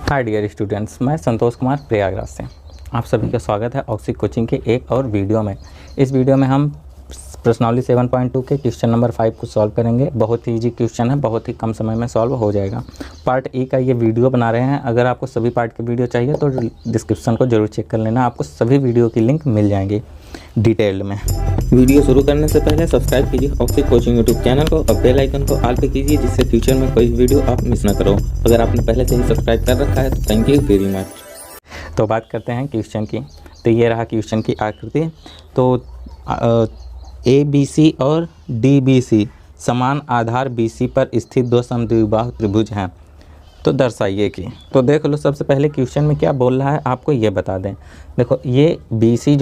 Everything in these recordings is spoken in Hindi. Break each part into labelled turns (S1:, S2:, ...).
S1: हाय डियर स्टूडेंट्स, मैं संतोष कुमार प्रयागराज से आप सभी का स्वागत है ऑक्सी कोचिंग के एक और वीडियो में। इस वीडियो में हम प्रश्नावली 7.2 के क्वेश्चन नंबर 5 को सॉल्व करेंगे। बहुत ही इजी क्वेश्चन है, बहुत ही कम समय में सॉल्व हो जाएगा। पार्ट ए का ये वीडियो बना रहे हैं। अगर आपको सभी पार्ट के वीडियो चाहिए तो डिस्क्रिप्शन को जरूर चेक कर लेना, आपको सभी वीडियो की लिंक मिल जाएंगी डिटेल में। वीडियो शुरू करने से पहले सब्सक्राइब कीजिए ऑक्सी कोचिंग यूट्यूब चैनल को और बेल आइकन को ऑल पे कीजिए, जिससे फ्यूचर में कोई वीडियो आप मिस ना करो। अगर आपने पहले से ही सब्सक्राइब कर रखा है तो थैंक यू वेरी मच। तो बात करते हैं क्वेश्चन की। तो ये रहा क्वेश्चन की आकृति। तो ABC और DBC समान आधार BC पर स्थित दो समद्विबाहु त्रिभुज हैं, तो दर्शाइए कि। तो देख लो, सबसे पहले क्वेश्चन में क्या बोल रहा है आपको ये बता दें। देखो, ये BC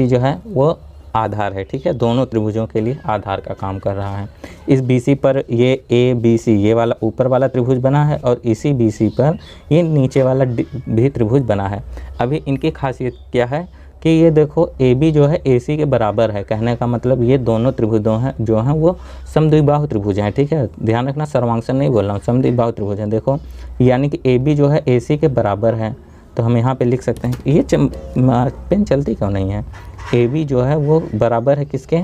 S1: जो है वो आधार है, ठीक है। दोनों त्रिभुजों के लिए आधार का काम कर रहा है। इस BC पर ये ABC ये वाला ऊपर वाला त्रिभुज बना है और इसी BC पर ये नीचे वाला भी त्रिभुज बना है। अभी इनकी खासियत क्या है कि ये देखो, AB जो है AC के बराबर है। कहने का मतलब ये दोनों त्रिभुजों हैं जो हैं वो समद्विबाहु त्रिभुज हैं, ठीक है। ध्यान रखना, सर्वांक्षण नहीं बोल रहा हूँ, समद्विबाहु त्रिभुज हैं। देखो, यानी कि AB जो है AC के बराबर है। तो हम यहाँ पे लिख सकते हैं, ये पेन चलती क्यों नहीं है। AB जो है वो बराबर है किसके,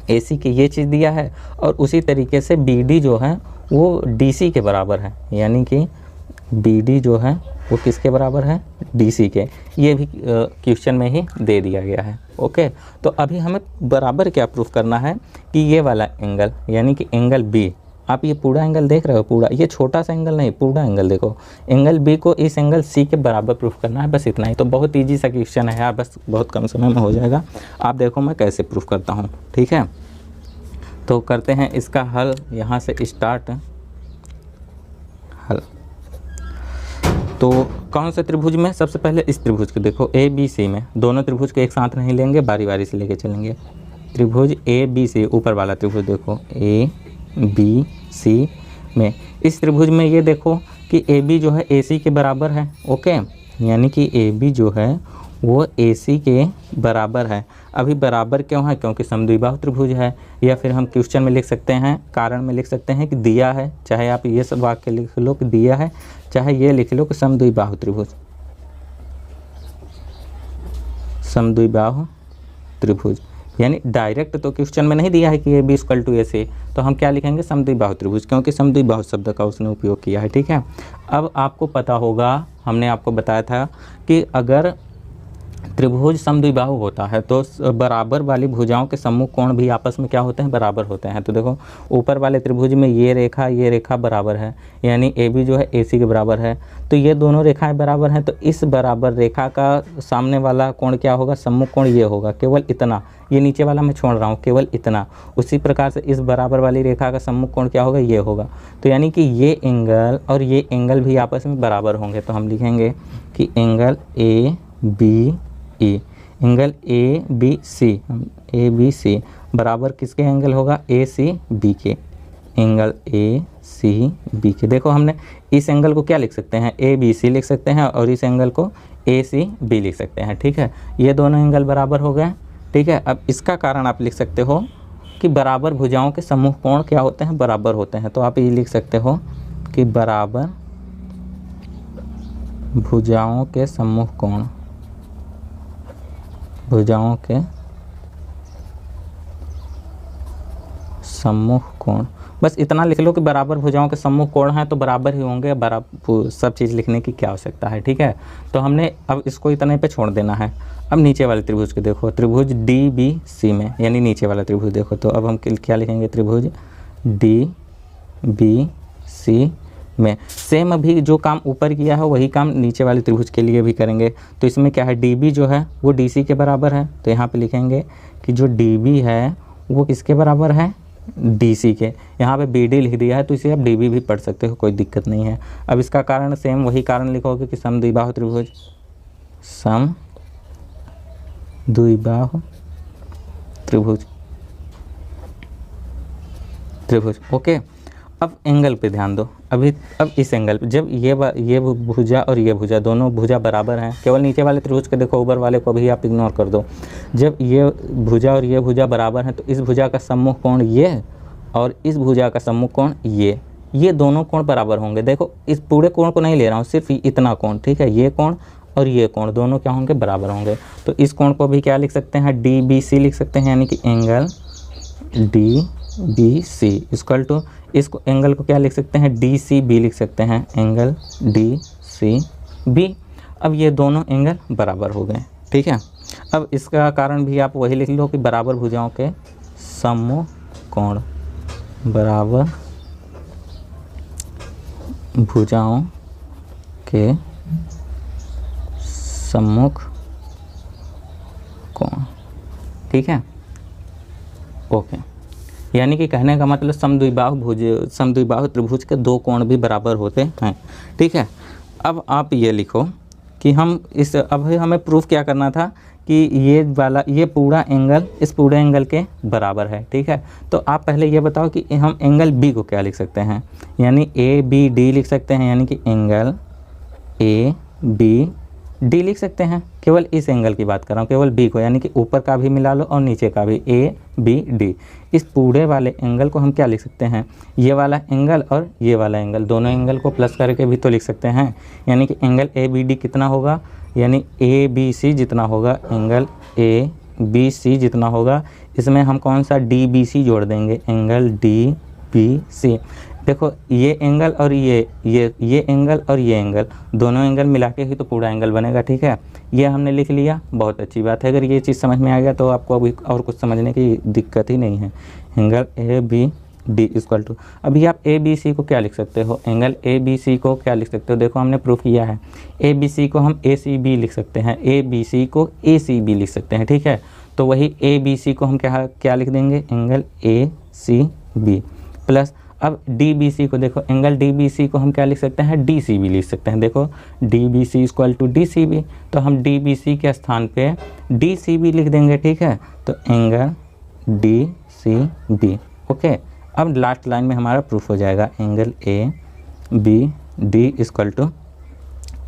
S1: AC के, ये चीज़ दिया है। और उसी तरीके से BD जो है वो DC के बराबर है, यानी कि BD जो है वो किसके बराबर है, DC के। ये भी क्वेश्चन में ही दे दिया गया है। ओके, तो अभी हमें बराबर क्या प्रूफ करना है कि ये वाला एंगल, यानी कि एंगल B, आप ये पूरा एंगल देख रहे हो, पूरा, ये छोटा सा एंगल नहीं, पूरा एंगल देखो, एंगल B को इस एंगल C के बराबर प्रूफ करना है, बस इतना ही। तो बहुत ईजी सा क्वेश्चन है यार, बस बहुत कम समय में हो जाएगा। आप देखो मैं कैसे प्रूफ करता हूँ, ठीक है। तो करते हैं इसका हल, यहाँ से स्टार्ट हल। तो कौन से त्रिभुज में, सबसे पहले इस त्रिभुज को देखो, ABC में। दोनों त्रिभुज को एक साथ नहीं लेंगे, बारी बारी से लेके चलेंगे। त्रिभुज ABC ऊपर वाला त्रिभुज देखो, ABC में, इस त्रिभुज में ये देखो कि AB जो है AC के बराबर है। ओके, यानी कि AB जो है वो AC के बराबर है। अभी बराबर क्यों है, क्योंकि समद्विबाहु त्रिभुज है। या फिर हम क्वेश्चन में लिख सकते हैं, कारण में लिख सकते हैं कि दिया है। चाहे आप ये सब वाक्य लिख लो कि दिया है, चाहे ये लिख लो कि समद्विबाहु त्रिभुज, समद्विबाहु त्रिभुज, यानी डायरेक्ट तो क्वेश्चन में नहीं दिया है कि AB = AC, तो हम क्या लिखेंगे, समद्विबाहु त्रिभुज, क्योंकि समद्विबाहु शब्द का उसने उपयोग किया है, ठीक है। अब आपको पता होगा, हमने आपको बताया था कि अगर त्रिभुज समद्विबाहु होता है तो बराबर वाली भुजाओं के सम्मुख कोण भी आपस में क्या होते हैं, बराबर होते हैं। तो देखो, ऊपर वाले त्रिभुज में ये रेखा बराबर है, यानी AB जो है AC के बराबर है। तो ये दोनों रेखाएं बराबर हैं, तो इस बराबर रेखा का सामने वाला कोण क्या होगा, सम्मुख कोण ये होगा, केवल इतना। ये नीचे वाला मैं छोड़ रहा हूँ, केवल इतना। उसी प्रकार से इस बराबर वाली रेखा का सम्मुख कोण क्या होगा, ये होगा। तो यानी कि ये एंगल और ये एंगल भी आपस में बराबर होंगे। तो हम लिखेंगे कि एंगल ABE, एंगल ABC बराबर किसके एंगल होगा, ACB के, एंगल ACB के। देखो, हमने इस एंगल को क्या लिख सकते हैं, ABC लिख सकते हैं, और इस एंगल को ACB लिख सकते हैं, ठीक है। ये दोनों एंगल बराबर हो गए, ठीक है। अब इसका कारण आप लिख सकते हो कि बराबर भुजाओं के सम्मुख कोण क्या होते हैं, बराबर होते हैं। तो आप ये लिख सकते हो कि बराबर भुजाओं के सम्मुख कोण, भुजाओं के सम्मुख कोण, बस इतना लिख लो कि बराबर भुजाओं के सम्मुख कोण हैं तो बराबर ही होंगे। बराबर सब चीज़ लिखने की क्या आवश्यकता है, ठीक है। तो हमने अब इसको इतने पे छोड़ देना है। अब नीचे वाले त्रिभुज को देखो, त्रिभुज DBC में, यानी नीचे वाला त्रिभुज देखो। तो अब हम क्या लिखेंगे, त्रिभुज DBC में। सेम अभी जो काम ऊपर किया है वही काम नीचे वाले त्रिभुज के लिए भी करेंगे। तो इसमें क्या है, DB जो है वो DC के बराबर है। तो यहाँ पे लिखेंगे कि जो DB है वो किसके बराबर है, DC के। यहाँ पे BD लिख दिया है, तो इसे आप DB भी पढ़ सकते हो, कोई दिक्कत नहीं है। अब इसका कारण सेम वही कारण लिखोगे कि समद्विबाहु त्रिभुज, समद्विबाहु त्रिभुज, ओके। अब एंगल पे ध्यान दो। अब इस एंगल पे, जब ये भुजा और ये भुजा, दोनों भुजा बराबर हैं, केवल नीचे वाले त्रिभुज के देखो, ऊपर वाले को भी आप इग्नोर कर दो। जब ये भुजा और ये भुजा बराबर हैं तो इस भुजा का सम्मुख कोण ये और इस भुजा का सम्मुख कोण ये, ये दोनों कोण बराबर होंगे। देखो इस पूरे कोण को नहीं ले रहा हूँ, सिर्फ इतना कोण, ठीक है, ये कोण और ये कोण दोनों क्या होंगे, बराबर होंगे। तो इस कोण को भी क्या लिख सकते हैं, डी बी सी लिख सकते हैं, यानी कि angle D B C equal to, इसको एंगल को क्या लिख सकते हैं, डी सी बी लिख सकते हैं, एंगल डी सी बी। अब ये दोनों एंगल बराबर हो गए, ठीक है। अब इसका कारण भी आप वही लिख लो कि बराबर भुजाओं के सम्मुख कोण, बराबर भुजाओं के सम्मुख कोण, ठीक है, ओके। यानी कि कहने का मतलब समद्विबाहु त्रिभुज के दो कोण भी बराबर होते हैं, ठीक है। अब आप ये लिखो कि अब हमें प्रूफ क्या करना था कि ये पूरा एंगल इस पूरे एंगल के बराबर है, ठीक है। तो आप पहले ये बताओ कि हम एंगल बी को क्या लिख सकते हैं, यानी ए बी डी लिख सकते हैं, यानी कि एंगल ए बी डी लिख सकते हैं। केवल इस एंगल की बात कर रहा हूँ, केवल बी को, यानी कि ऊपर का भी मिला लो और नीचे का भी, ए बी डी। इस पूरे वाले एंगल को हम क्या लिख सकते हैं, ये वाला एंगल और ये वाला एंगल, दोनों एंगल को प्लस करके भी तो लिख सकते हैं। यानी कि एंगल ए बी डी कितना होगा, यानी ए बी सी जितना होगा, एंगल ए बी सी जितना होगा, इसमें हम कौन सा डी बी सी जोड़ देंगे, एंगल डी बी सी। देखो ये एंगल और ये एंगल और ये एंगल, दोनों एंगल मिला के ही तो पूरा एंगल बनेगा, ठीक है। ये हमने लिख लिया, बहुत अच्छी बात है। अगर ये चीज़ समझ में आ गया तो आपको अभी और कुछ समझने की दिक्कत ही नहीं है। Angle A B D equal to, अभी आप ए बी सी को क्या लिख सकते हो, एंगल ए बी सी को क्या लिख सकते हो, देखो हमने प्रूफ किया है, ए बी सी को हम ए सी बी लिख सकते हैं, ए बी सी को ए सी बी लिख सकते हैं, ठीक है। तो वही ए बी सी को हम क्या लिख देंगे, angle A C B plus, अब डी बी सी को देखो, एंगल डी बी सी को हम क्या लिख सकते हैं, डी सी बी लिख सकते हैं। देखो D B C equal to D C B, तो हम डी बी सी के स्थान पे डी सी बी लिख देंगे, ठीक है। तो angle D C B, okay. अब लास्ट लाइन में हमारा प्रूफ हो जाएगा, angle A B D equal to,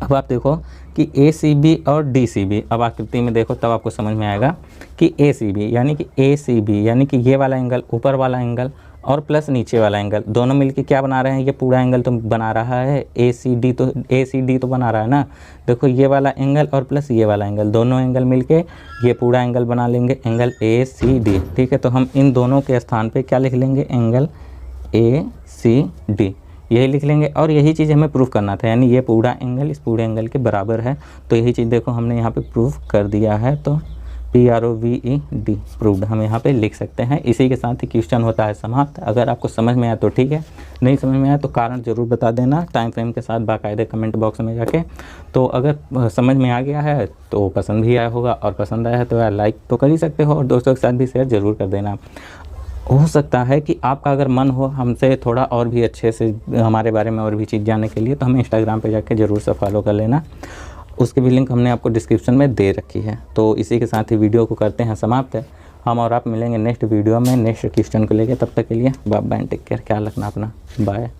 S1: अब आप देखो कि ए सी बी और डी सी बी, अब आकृति में देखो तब आपको समझ में आएगा कि ए सी बी यानी कि ए सी बी यानी कि ये वाला एंगल, ऊपर वाला एंगल और प्लस नीचे वाला एंगल, दोनों मिलके क्या बना रहे हैं, ये पूरा एंगल तो बना रहा है, ए सी डी तो बना रहा है ना। देखो ये वाला एंगल और प्लस ये वाला एंगल, दोनों एंगल मिलके ये पूरा एंगल बना लेंगे, एंगल ए सी डी, ठीक है। तो हम इन दोनों के स्थान पे क्या लिख लेंगे, एंगल ए सी डी, यही लिख लेंगे। और यही चीज़ हमें प्रूफ करना था, यानी ये पूरा एंगल इस पूरे एंगल के बराबर है। तो यही चीज़ देखो हमने यहाँ पे प्रूफ कर दिया है। तो PROVED प्रूव्ड हम यहाँ पे लिख सकते हैं। इसी के साथ ही क्वेश्चन होता है समाप्त। अगर आपको समझ में आया तो ठीक है, नहीं समझ में आया तो कारण ज़रूर बता देना टाइम फ्रेम के साथ बाकायदे कमेंट बॉक्स में जाके। तो अगर समझ में आ गया है तो पसंद भी आया होगा, और पसंद आया है तो यार लाइक तो कर ही सकते हो, और दोस्तों के साथ भी शेयर ज़रूर कर देना। हो सकता है कि आपका अगर मन हो हमसे थोड़ा और भी अच्छे से हमारे बारे में और भी चीज़ जानने के लिए, तो हमें इंस्टाग्राम पे जाके ज़रूर से फॉलो कर लेना। उसकी भी लिंक हमने आपको डिस्क्रिप्शन में दे रखी है। तो इसी के साथ ही वीडियो को करते हैं समाप्त। हम और आप मिलेंगे नेक्स्ट वीडियो में नेक्स्ट क्वेश्चन को लेकर। तब तक के लिए बाय बाय, टेक केयर, ख्याल रखना अपना, बाय।